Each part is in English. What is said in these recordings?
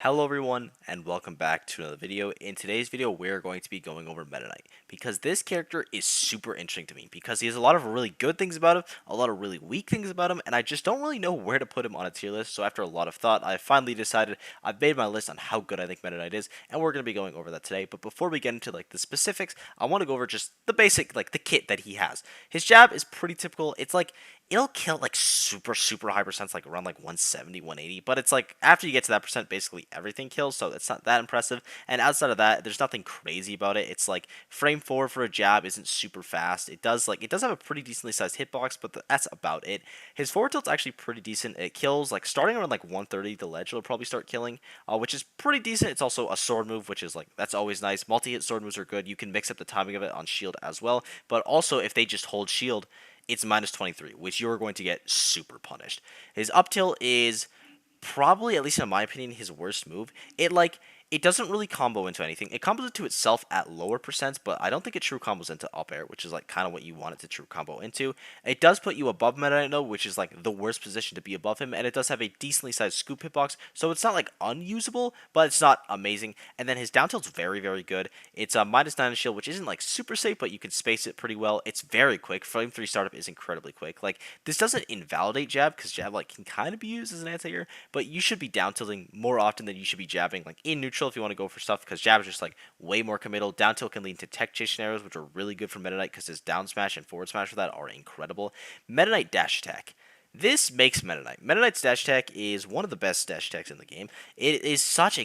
Hello everyone and welcome back to another video. In today's video we're going to be going over Meta Knight because this character is super interesting to me because he has a lot of really good things about him, a lot of really weak things about him, and I just don't really know where to put him on a tier list. So after a lot of thought I finally decided I've made my list on how good I think Meta Knight is, and we're going to be going over that today. But before we get into the specifics, I want to go over just the basic the kit that he has. His jab is pretty typical. It's like it'll kill super high percents, like around 170 180, but it's like after you get to that percent basically everything kills, so it's not that impressive. And outside of that there's nothing crazy about it. It's like frame 4 for a jab isn't super fast. It does have a pretty decently sized hitbox, but that's about it. His forward tilt's actually pretty decent. It kills like starting around 130 the ledge it'll probably start killing, which is pretty decent. It's also a sword move, which is that's always nice. Multi-hit sword moves are good. You can mix up the timing of it on shield as well, but also if they just hold shield it's minus 23, which you're going to get super punished. His up tilt is probably, at least in my opinion, his worst move. It doesn't really combo into anything. It combos into itself at lower percents, but I don't think it true combos into up air, which is kind of what you want it to true combo into. It does put you above Meta Knight, which is the worst position to be above him, and it does have a decently sized scoop hitbox, so it's not unusable, but it's not amazing. And then his down tilt's very good. It's a minus 9 shield, which isn't super safe, but you can space it pretty well. It's very quick. Frame 3 startup is incredibly quick. This doesn't invalidate jab, because jab can kind of be used as an anti-air, but you should be down tilting more often than you should be jabbing in neutral if you want to go for stuff, because jab is just way more committal. Down tilt can lead to tech chase scenarios, which are really good for Meta Knight because his down smash and forward smash for that are incredible. Meta Knight dash attack. This makes Meta Knight. Meta Knight's dash attack is one of the best dash attacks in the game. It's set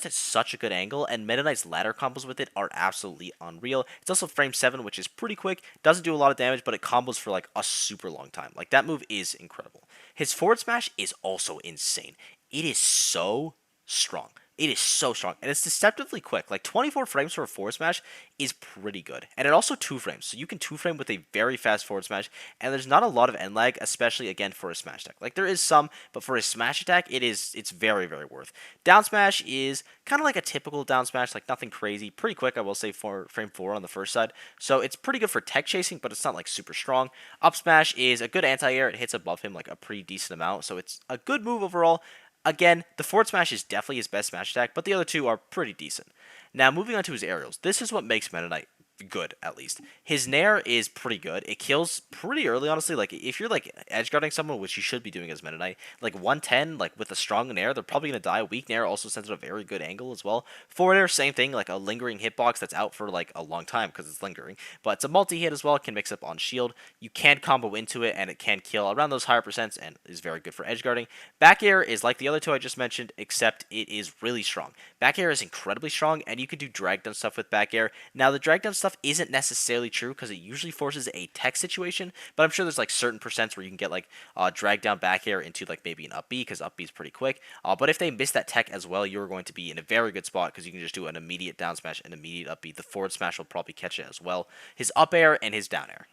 at such a good angle, and Meta Knight's ladder combos with it are absolutely unreal. It's also frame 7, which is pretty quick. Doesn't do a lot of damage, but it combos for a super long time. That move is incredible. His forward smash is also insane. It is so strong. It is so strong, and it's deceptively quick. 24 frames for a forward smash is pretty good, and it also 2 frames, so you can 2 frame with a very fast forward smash, and there's not a lot of end lag, especially again for a smash attack. There is some, but for a smash attack, it's very worth. Down smash is kind of like a typical down smash, nothing crazy, pretty quick. I will say for frame 4 on the first side, so it's pretty good for tech chasing, but it's not super strong. Up smash is a good anti-air. It hits above him a pretty decent amount, so it's a good move overall. Again, the forward smash is definitely his best smash attack, but the other two are pretty decent. Now, moving on to his aerials. This is what makes Meta Knight good, at least. His nair is pretty good. It kills pretty early, honestly. If you're edge guarding someone, which you should be doing as Meta Knight, 110, with a strong nair, they're probably gonna die. Weak nair also sends it a very good angle as well. Forward air, same thing, a lingering hitbox that's out for a long time because it's lingering. But it's a multi-hit as well. It can mix up on shield. You can combo into it, and it can kill around those higher percents and is very good for edge guarding. Back air is like the other two I just mentioned, except it is really strong. Back air is incredibly strong, and you can do drag down stuff with back air. Now, the drag down stuff isn't necessarily true because it usually forces a tech situation, but I'm sure there's certain percents where you can get drag down back air into maybe an up B, because up B is pretty quick. But if they miss that tech as well, you're going to be in a very good spot because you can just do an immediate down smash and immediate up B. The forward smash will probably catch it as well. His up air and his down air.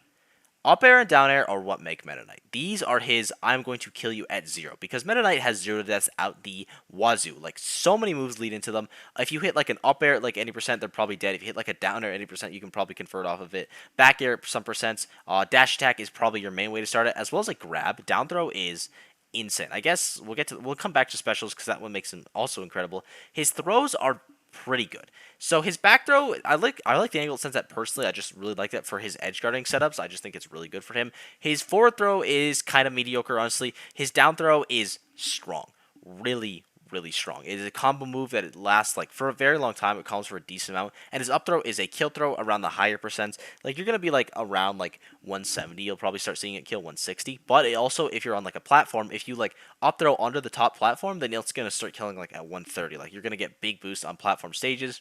Up air and down air are what make Meta Knight. These are his I'm going to kill you at 0, because Meta Knight has 0 deaths out the wazoo. So many moves lead into them. If you hit an up air at any percent, they're probably dead. If you hit a down air at any percent, you can probably convert off of it. Back air some percents. Dash attack is probably your main way to start it, as well as grab. Down throw is insane. I guess we'll come back to specials because that one makes him also incredible. His throws are pretty good. So his back throw, I like the angle it sends that personally. I just really like that for his edge guarding setups. I just think it's really good for him. His forward throw is kind of mediocre, honestly. His down throw is strong. Really strong. It is a combo move that it lasts for a very long time. It combos for a decent amount. And his up throw is a kill throw around the higher percents. You're gonna be around 170. You'll probably start seeing it kill 160. But it also, if you're on a platform, if you up throw under the top platform, then it's gonna start killing at 130. You're gonna get big boosts on platform stages.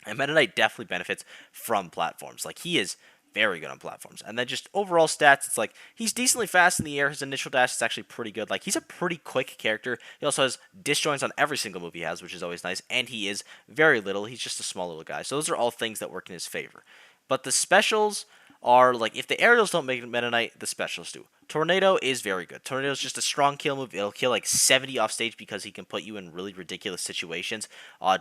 And Meta Knight definitely benefits from platforms. He is very good on platforms. And then just overall stats, it's he's decently fast in the air. His initial dash is actually pretty good. He's a pretty quick character. He also has disjoints on every single move he has, which is always nice. And he is very little. He's just a small little guy. So those are all things that work in his favor. But the specials are if the aerials don't make Meta Knight, the specials do. Tornado is very good. Tornado is just a strong kill move. It'll kill like 70 off stage because he can put you in really ridiculous situations.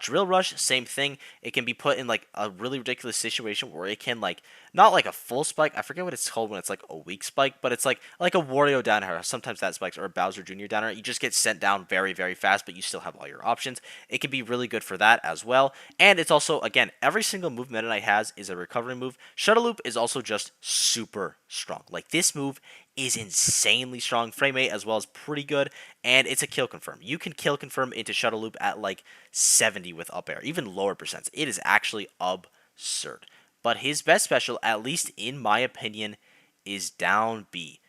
Drill Rush, same thing. It can be put in like a really ridiculous situation where it can like not like a full spike. I forget what it's called when it's like a weak spike, but it's like a Wario down air. Sometimes that spikes, or a Bowser Jr. down air. You just get sent down very, very fast, but you still have all your options. It can be really good for that as well. And it's also, again, every single move Meta Knight has is a recovery move. Shuttle Loop is also just super strong. Like, this move is insanely strong. Frame rate as well is pretty good, and it's a kill confirm. You can kill confirm into Shuttle Loop at like 70 with up air, even lower percents. It is actually absurd. But his best special, at least in my opinion, is down B.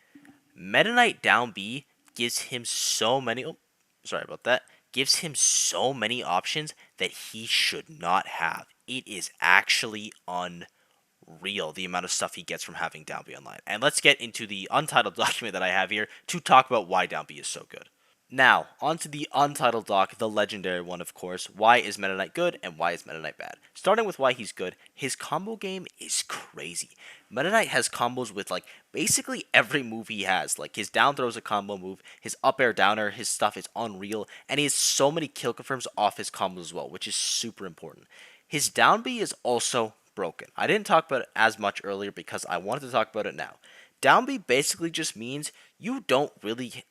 Meta Knight down B gives him so many... Oh, sorry about that. Gives him so many options that he should not have. It is actually unreal, the amount of stuff he gets from having down B online. And let's get into the untitled document that I have here to talk about why down B is so good. Now, onto the untitled doc, the legendary one, of course. Why is Meta Knight good and why is Meta Knight bad? Starting with why he's good, his combo game is crazy. Meta Knight has combos with like basically every move he has. Like, his down throw is a combo move, his up air, down air, his stuff is unreal, and he has so many kill confirms off his combos as well, which is super important. His down B is also broken. I didn't talk about it as much earlier because I wanted to talk about it now. Down B basically just means you don't really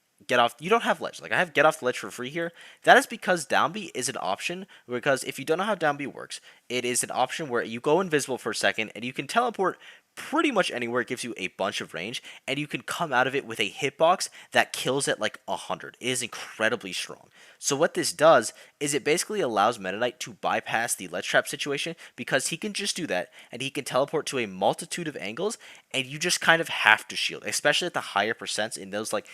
you don't have ledge. Like, I have get off the ledge for free here. That is because down B is an option, because if you don't know how down B works, it is an option where you go invisible for a second and you can teleport pretty much anywhere. It gives you a bunch of range, and you can come out of it with a hitbox that kills at like 100. It is incredibly strong. So what this does is it basically allows Meta Knight to bypass the ledge trap situation, because he can just do that and he can teleport to a multitude of angles, and you just kind of have to shield, especially at the higher percents in those like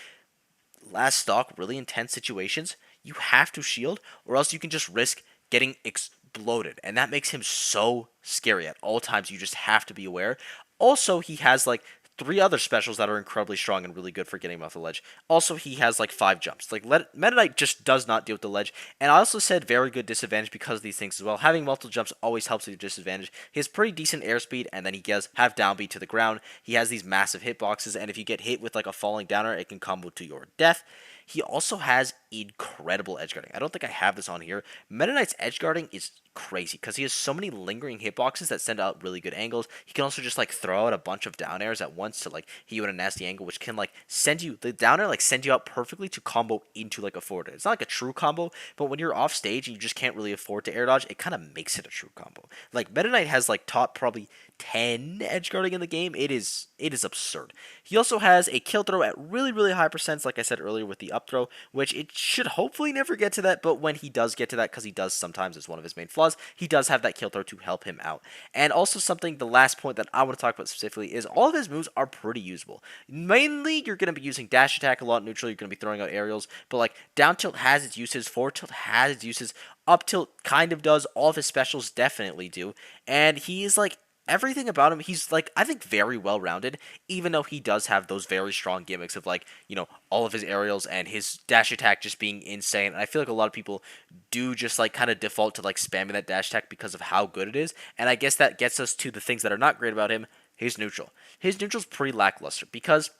last stock really intense situations. You have to shield, or else you can just risk getting exploded, and that makes him so scary at all times. You just have to be aware. Also, he has like 3 other specials that are incredibly strong and really good for getting him off the ledge. Also, he has like 5 jumps. Like, Meta Knight just does not deal with the ledge. And I also said very good disadvantage because of these things as well. Having multiple jumps always helps with your disadvantage. He has pretty decent airspeed, and then he does have down B to the ground. He has these massive hitboxes, and if you get hit with like a falling downer, it can combo to your death. He also has incredible edge guarding. I don't think I have this on here. Meta Knight's edge guarding is crazy because he has so many lingering hitboxes that send out really good angles. He can also just like throw out a bunch of down airs at once to like hit you at a nasty angle, which can like send you the down air, like send you out perfectly to combo into like a forward. It's not like a true combo, but when you're off stage and you just can't really afford to air dodge, it kind of makes it a true combo. Like, Meta Knight has like top probably 10 edge guarding in the game. It is absurd. He also has a kill throw at really high percents, like I said earlier with the up throw, which it should hopefully never get to that, but when he does get to that, because he does sometimes, it's one of his main flaws, he does have that kill throw to help him out. And also something, the last point that I want to talk about specifically, is all of his moves are pretty usable. Mainly, you're going to be using dash attack a lot, neutral, you're going to be throwing out aerials, but like down tilt has its uses, forward tilt has its uses, up tilt kind of does, all of his specials definitely do, and he is like, everything about him, he's like, I think, very well rounded, even though he does have those very strong gimmicks of like, you know, all of his aerials and his dash attack just being insane. And I feel like a lot of people do just like kind of default to like spamming that dash attack because of how good it is. And I guess that gets us to the things that are not great about him. His neutral. His neutral's pretty lackluster because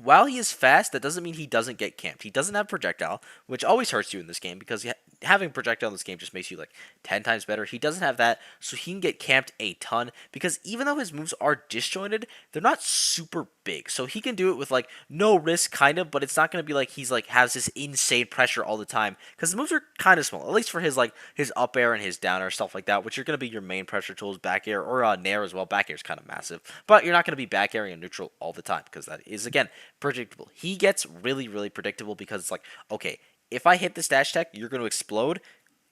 while he is fast, that doesn't mean he doesn't get camped. He doesn't have projectile, which always hurts you in this game because having projectile in this game just makes you like 10 times better. He doesn't have that, so he can get camped a ton because even though his moves are disjointed, they're not super big. So he can do it with like no risk kind of, but it's not going to be like he's like has this insane pressure all the time because the moves are kind of small, at least for his like his up air and his down air, stuff like that, which are going to be your main pressure tools. Back air or nair as well. Back air is kind of massive, but you're not going to be back airing and neutral all the time because that is, again, predictable. He gets really predictable because it's like, okay, if I hit this dash attack, you're going to explode,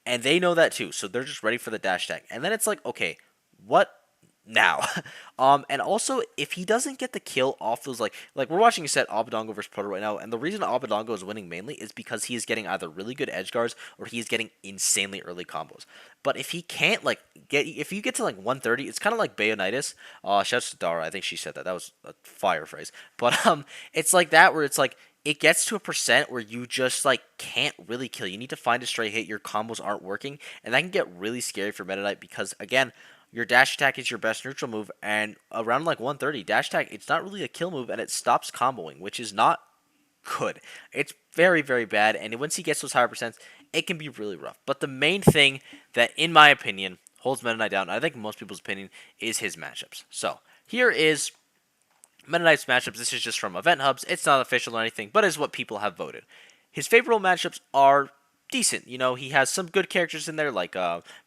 and they know that too, so they're just ready for the dash attack. And then it's like, okay, what now? And also, if he doesn't get the kill off those, like we're watching a set Obadongo versus Proto right now, and the reason Obadongo is winning mainly is because he is getting either really good edge guards or he is getting insanely early combos. But if he can't if you get to like 130, it's kind of like Bayonitis. Shouts to Dara, I think she said that. That was a fire phrase. But it's like that where it's like it gets to a percent where you just like can't really kill. You need to find a straight hit. Your combos aren't working, and that can get really scary for Meta Knight because, again, Your dash attack is your best neutral move, and around like 130, dash attack, it's not really a kill move, and it stops comboing, which is not good. It's very, very bad, and once he gets those higher percents, it can be really rough. But the main thing that, in my opinion, holds Meta Knight down, I think most people's opinion, is his matchups. So, here is Meta Knight's matchups. This is just from Event Hubs. It's not official or anything, but is what people have voted. His favorable matchups are decent. You know, he has some good characters in there, like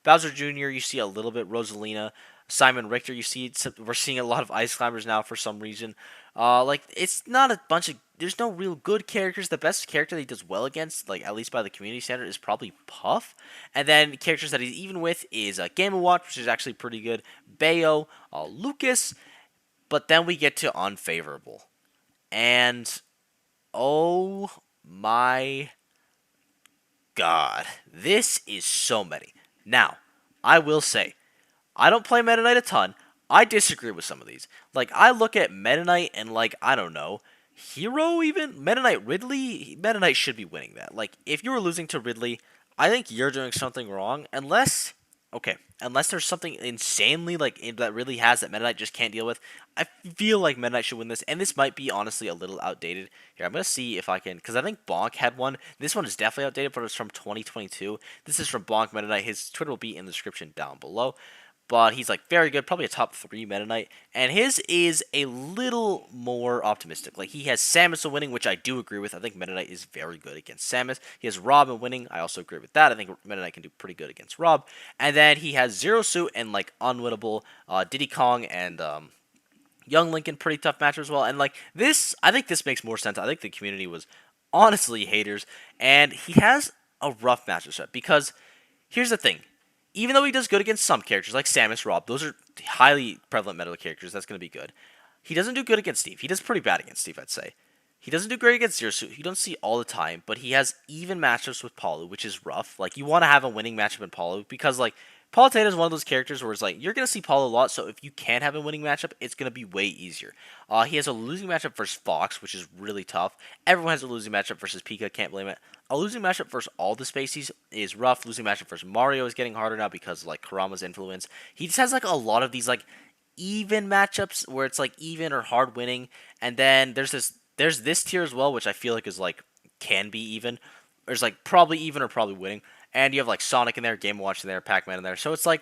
Bowser Jr., you see a little bit, Rosalina, Simon Richter, you see, we're seeing a lot of Ice Climbers now for some reason. Like, it's not a bunch of, there's no real good characters. The best character that he does well against, like, at least by the community standard, is probably Puff. And then characters that he's even with is Game & Watch, which is actually pretty good, Bayo, Lucas, but then we get to unfavorable. And, oh my God, this is so many. Now, I will say, I don't play Meta Knight a ton. I disagree with some of these. Like, I look at Meta Knight and, like, I don't know, Hero even? Meta Knight Ridley? Meta Knight should be winning that. Like, if you were losing to Ridley, I think you're doing something wrong. Unless there's something insanely, like, that Ridley has that Meta Knight just can't deal with. I feel like Meta Knight should win this, and this might be, honestly, a little outdated. Here, I'm going to see if I can, because I think Bonk had one. This one is definitely outdated, but it's from 2022. This is from Bonk Meta Knight. His Twitter will be in the description down below. But he's like very good, probably a top 3 Meta Knight. And his is a little more optimistic. Like, he has Samus winning, which I do agree with. I think Meta Knight is very good against Samus. He has Rob winning. I also agree with that. I think Meta Knight can do pretty good against Rob. And then he has Zero Suit and like unwinnable Diddy Kong and Young Lincoln, pretty tough match as well. And like this, I think this makes more sense. I think the community was honestly haters. And he has a rough matchup set because here's the thing. Even though he does good against some characters like Samus, Rob, those are highly prevalent meta characters. That's going to be good. He doesn't do good against Steve. He does pretty bad against Steve, I'd say. He doesn't do great against Zero Suit. You don't see all the time, but he has even matchups with Palu, which is rough. Like, you want to have a winning matchup in Palu because, like, Palutena is one of those characters where it's like, you're going to see Palu a lot, so if you can have a winning matchup, it's going to be way easier. He has a losing matchup versus Fox, which is really tough. Everyone has a losing matchup versus Pika, can't blame it. A losing matchup versus all the Spaceys is rough. Losing matchup versus Mario is getting harder now because of, like, Kurama's influence. He just has, like, a lot of these, like, even matchups where it's, like, even or hard winning. And then there's this tier as well, which I feel like is, like, can be even. There's, like, probably even or probably winning. And you have, like, Sonic in there, Game & Watch in there, Pac-Man in there. So it's, like,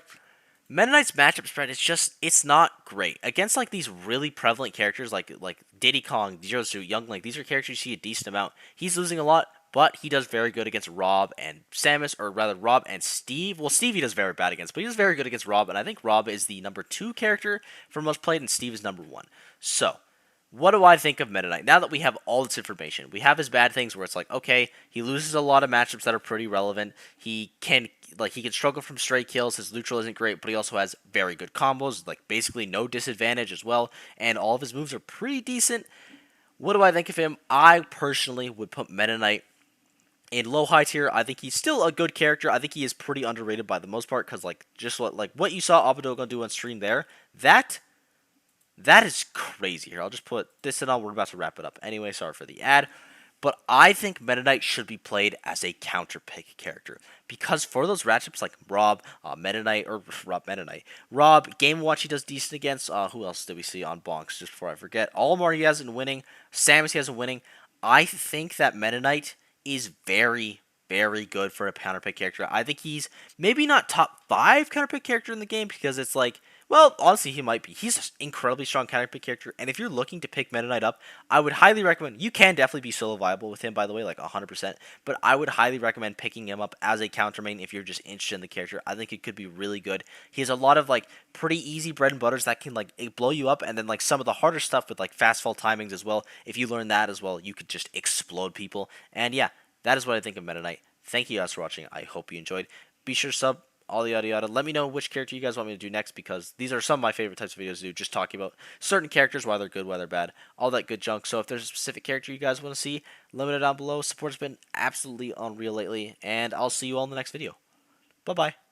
Meta Knight's matchup spread, it's not great. Against, like, these really prevalent characters, like Diddy Kong, Zero Suit, Young Link, these are characters you see a decent amount. He's losing a lot, but he does very good against Rob and Samus, or rather Rob and Steve. Well, Steve he does very bad against, but he does very good against Rob, and I think Rob is the number 2 character for most played, and Steve is number 1. So, what do I think of Meta Knight? Now that we have all this information, we have his bad things where it's like, okay, he loses a lot of matchups that are pretty relevant. He can struggle from stray kills. His neutral isn't great, but he also has very good combos, like basically no disadvantage as well, and all of his moves are pretty decent. What do I think of him? I personally would put Meta Knight in low high tier. I think he's still a good character. I think he is pretty underrated by the most part because what you saw Abadoga do on stream there, that is crazy here. I'll just put this in on. We're about to wrap it up. Anyway, sorry for the ad. But I think Meta Knight should be played as a counter pick character. Because for those matchups like Rob, Meta Knight, or Meta Knight, Rob, Game Watch he does decent against. Who else did we see on Bonks, just before I forget? Olimar he hasn't winning. Samus he hasn't winning. I think that Meta Knight is very, very good for a counter pick character. I think he's maybe not top 5 counter pick character in the game because it's like, well, honestly, he might be. He's an incredibly strong counter pick character, and if you're looking to pick Meta Knight up, I would highly recommend. You can definitely be solo viable with him, by the way, like 100%. But I would highly recommend picking him up as a counter main if you're just interested in the character. I think it could be really good. He has a lot of like pretty easy bread and butters that can like blow you up, and then like some of the harder stuff with like fast fall timings as well. If you learn that as well, you could just explode people. And yeah, that is what I think of Meta Knight. Thank you guys for watching. I hope you enjoyed. Be sure to sub. All the yada yada. Let me know which character you guys want me to do next because these are some of my favorite types of videos to do. Just talking about certain characters, why they're good, why they're bad, all that good junk. So if there's a specific character you guys want to see, let me know down below. Support's been absolutely unreal lately, and I'll see you all in the next video. Bye-bye.